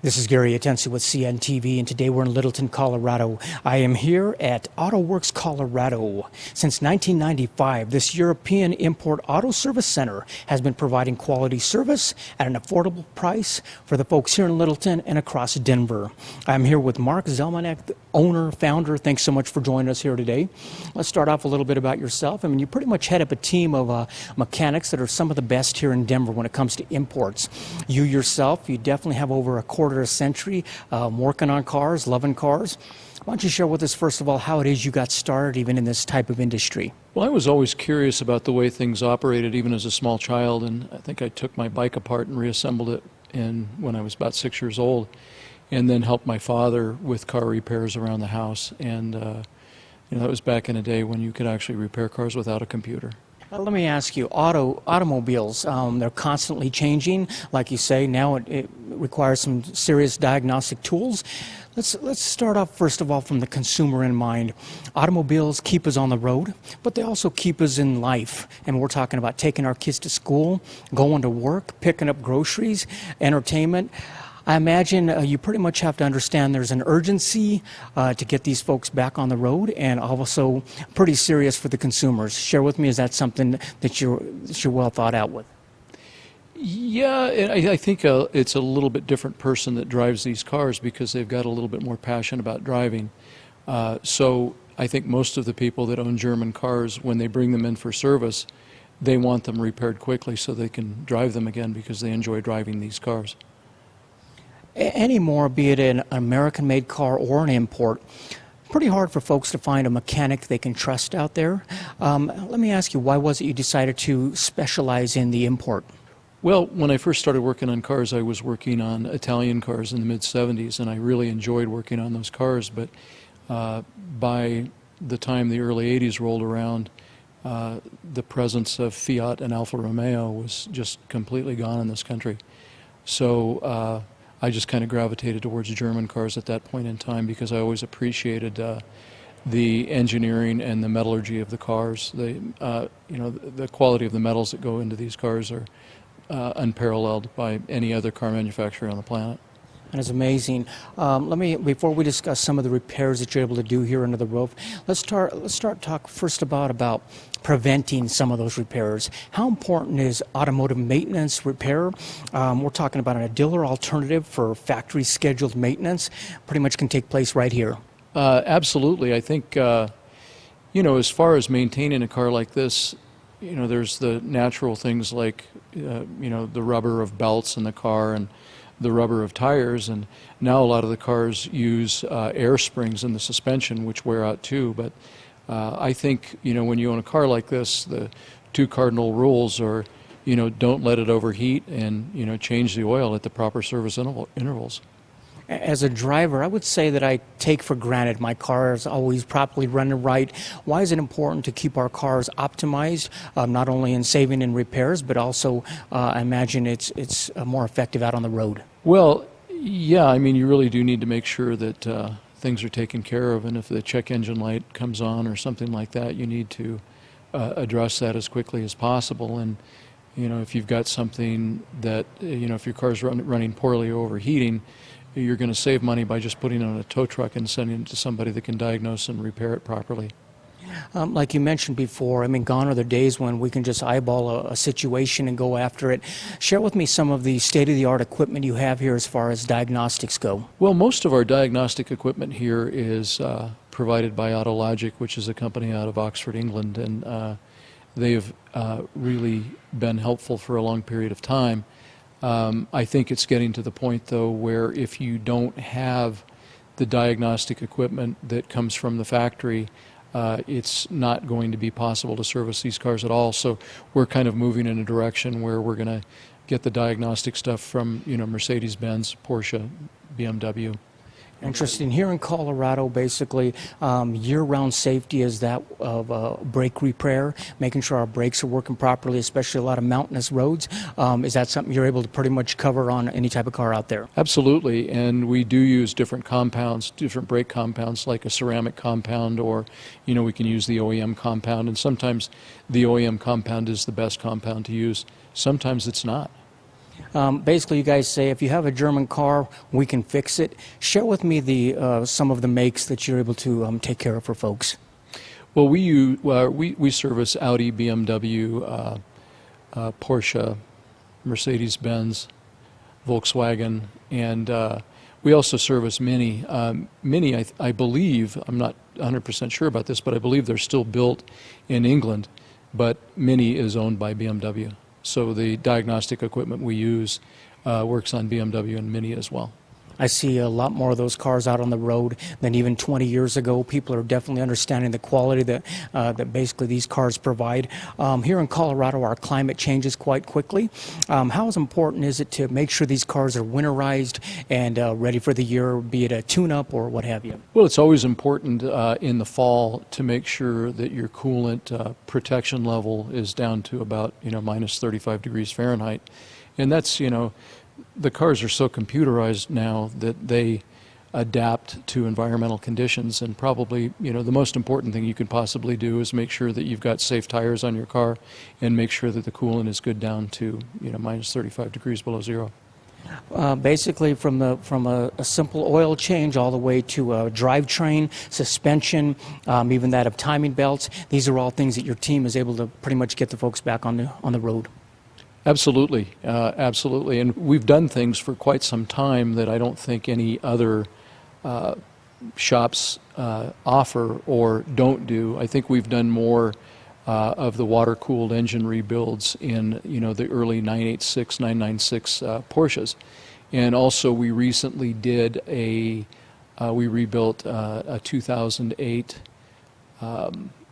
This is Gary Atensi with CNTV, and today we're in Littleton, Colorado. I am here at AutoWorks Colorado. Since 1995, this European import auto service center has been providing quality service at an affordable price for the folks here in Littleton and across Denver. I'm here with Mark Zelmanek, the owner, founder. Thanks so much for joining us here today. Let's start off a little bit about yourself. I mean, you pretty much head up a team of mechanics that are some of the best here in Denver when it comes to imports. You yourself, you definitely have over a quarter of a century working on cars, loving cars. Why don't you share with us, first of all, how it is you got started even in this type of industry? Well, I was always curious about the way things operated, even as a small child, and I think I took my bike apart and reassembled it when I was about 6 years old, and then helped my father with car repairs around the house. And that was back in a day when you could actually repair cars without a computer. Let me ask you, automobiles, they're constantly changing. Like you say, now it requires some serious diagnostic tools. Let's start off, first of all, from the consumer in mind. Automobiles keep us on the road, but they also keep us in life. And we're talking about taking our kids to school, going to work, picking up groceries, entertainment. I imagine you pretty much have to understand there's an urgency to get these folks back on the road, and also pretty serious for the consumers. Share with me, is that something that you're well thought out with? Yeah, I think it's a little bit different person that drives these cars because they've got a little bit more passion about driving. So I think most of the people that own German cars, when they bring them in for service, they want them repaired quickly so they can drive them again because they enjoy driving these cars. Anymore, be it an American-made car or an import, pretty hard for folks to find a mechanic they can trust out there. Let me ask you, why was it you decided to specialize in the import? Well, when I first started working on cars, I was working on Italian cars in the mid-'70s, and I really enjoyed working on those cars. But by the time the early '80s rolled around, the presence of Fiat and Alfa Romeo was just completely gone in this country. So I just kind of gravitated towards German cars at that point in time because I always appreciated the engineering and the metallurgy of the cars. The quality of the metals that go into these cars are unparalleled by any other car manufacturer on the planet. That is amazing. Before we discuss some of the repairs that you're able to do here under the roof, let's talk first about preventing some of those repairs. How important is automotive maintenance repair? We're talking about a dealer alternative for factory scheduled maintenance. Pretty much can take place right here. Absolutely. I think, as far as maintaining a car like this, there's the natural things like, the rubber of belts in the car and the rubber of tires, and now a lot of the cars use air springs in the suspension, which wear out too. But I think, when you own a car like this, the two cardinal rules are, don't let it overheat and, change the oil at the proper service intervals. As a driver, I would say that I take for granted my car is always properly running right. Why is it important to keep our cars optimized, not only in saving and repairs, but also I imagine it's more effective out on the road? Well, yeah, I mean, you really do need to make sure that things are taken care of, and if the check engine light comes on or something like that, you need to address that as quickly as possible. And if you've got something that, if your car's running poorly or overheating, you're going to save money by just putting it on a tow truck and sending it to somebody that can diagnose and repair it properly. Like you mentioned before, I mean, gone are the days when we can just eyeball a situation and go after it. Share with me some of the state-of-the-art equipment you have here as far as diagnostics go. Well, most of our diagnostic equipment here is provided by Autologic, which is a company out of Oxford, England, and they have really been helpful for a long period of time. I think it's getting to the point, though, where if you don't have the diagnostic equipment that comes from the factory, it's not going to be possible to service these cars at all. So we're kind of moving in a direction where we're going to get the diagnostic stuff from, Mercedes-Benz, Porsche, BMW. Interesting. Here in Colorado, basically, year-round safety is that of brake repair, making sure our brakes are working properly, especially a lot of mountainous roads. Is that something you're able to pretty much cover on any type of car out there? Absolutely, and we do use different compounds, different brake compounds, like a ceramic compound, or, we can use the OEM compound, and sometimes the OEM compound is the best compound to use. Sometimes it's not. Basically, you guys say if you have a German car, we can fix it. Share with me some of the makes that you're able to take care of for folks. Well, we service Audi, BMW, Porsche, Mercedes-Benz, Volkswagen, and we also service Mini. Mini, I believe, I'm not 100% sure about this, but I believe they're still built in England, but Mini is owned by BMW. So the diagnostic equipment we use works on BMW and Mini as well. I see a lot more of those cars out on the road than even 20 years ago. People are definitely understanding the quality that basically these cars provide. Here in Colorado, our climate changes quite quickly. How important is it to make sure these cars are winterized and ready for the year, be it a tune-up or what have you? Well, it's always important in the fall to make sure that your coolant protection level is down to about, minus 35 degrees Fahrenheit. And that's, the cars are so computerized now that they adapt to environmental conditions, and probably, the most important thing you can possibly do is make sure that you've got safe tires on your car and make sure that the coolant is good down to, minus 35 degrees below zero. Basically, from a simple oil change all the way to a drivetrain, suspension, even that of timing belts, these are all things that your team is able to pretty much get the folks back on the road. Absolutely, absolutely. And we've done things for quite some time that I don't think any other shops offer or don't do. I think we've done more of the water-cooled engine rebuilds in, the early 986, 996 Porsches. And also we recently did we rebuilt a 2008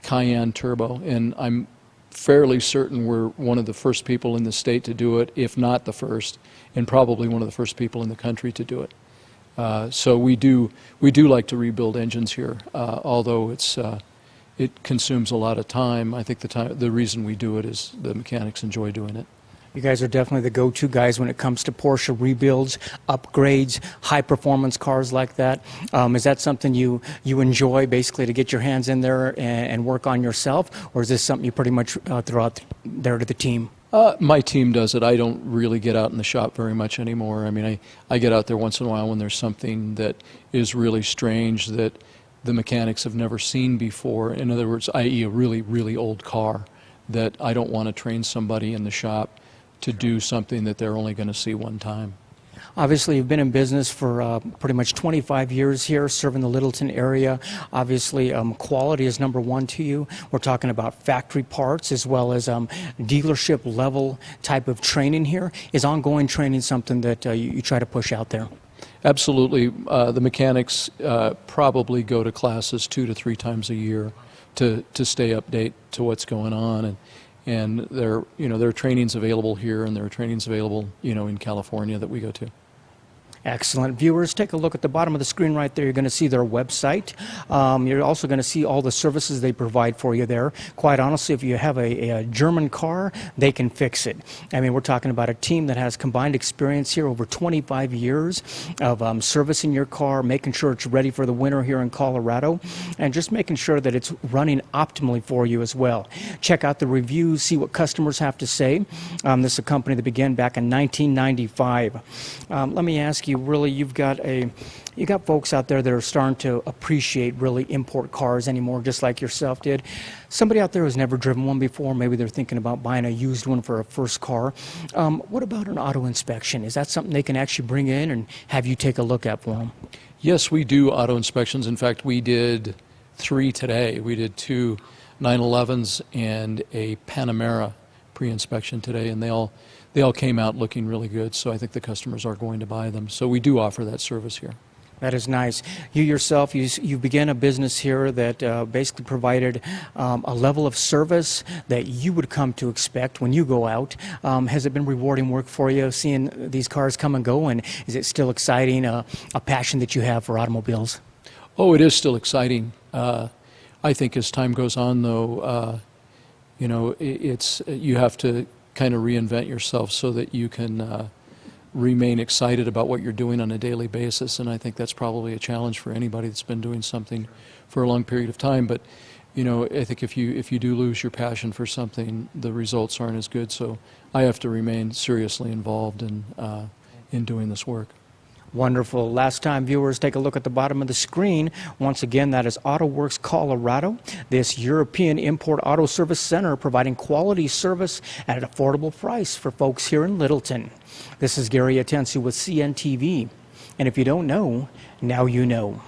Cayenne Turbo, and I'm fairly certain we're one of the first people in the state to do it, if not the first, and probably one of the first people in the country to do it. So we do like to rebuild engines here, although it consumes a lot of time. I think the reason we do it is the mechanics enjoy doing it. You guys are definitely the go-to guys when it comes to Porsche rebuilds, upgrades, high-performance cars like that. Is that something you enjoy, basically, to get your hands in there and work on yourself, or is this something you pretty much throw out there to the team? My team does it. I don't really get out in the shop very much anymore. I mean, I get out there once in a while when there's something that is really strange that the mechanics have never seen before. In other words, i.e. a really, really old car that I don't want to train somebody in the shop to do something that they're only going to see one time. Obviously, you've been in business for pretty much 25 years here, serving the Littleton area. Obviously, quality is number one to you. We're talking about factory parts as well as dealership level type of training here. Is ongoing training something that you try to push out there? Absolutely. The mechanics probably go to classes 2 to 3 times a year to stay update to what's going on. And there are trainings available here, and there are trainings available, in California that we go to. Excellent. Viewers, take a look at the bottom of the screen right there. You're going to see their website. You're also going to see all the services they provide for you there. Quite honestly, if you have a German car, they can fix it. I mean, we're talking about a team that has combined experience here over 25 years of servicing your car, making sure it's ready for the winter here in Colorado, and just making sure that it's running optimally for you as well. Check out the reviews, see what customers have to say. This is a company that began back in 1995. Let me ask you, really, you got folks out there that are starting to appreciate really import cars anymore, just like yourself did. Somebody out there who's never driven one before, maybe they're thinking about buying a used one for a first car. What about an auto inspection? Is that something they can actually bring in and have you take a look at for them? Yes, we do auto inspections. In fact, we did 3 today. We did 2 911s and a Panamera pre-inspection today, and they all came out looking really good, so I think the customers are going to buy them. So we do offer that service here. That is nice. You yourself, you began a business here that basically provided a level of service that you would come to expect when you go out. Has it been rewarding work for you, seeing these cars come and go, and is it still exciting, a passion that you have for automobiles? Oh, it is still exciting. I think as time goes on, though, you have to kind of reinvent yourself so that you can remain excited about what you're doing on a daily basis, and I think that's probably a challenge for anybody that's been doing something for a long period of time. But you know, I think if you do lose your passion for something, the results aren't as good. So I have to remain seriously involved in doing this work. Wonderful. Last time viewers, take a look at the bottom of the screen. Once again, that is AutoWorks Colorado, this European import auto service center providing quality service at an affordable price for folks here in Littleton. This is Gary Atensu with CNTV. And if you don't know, now you know.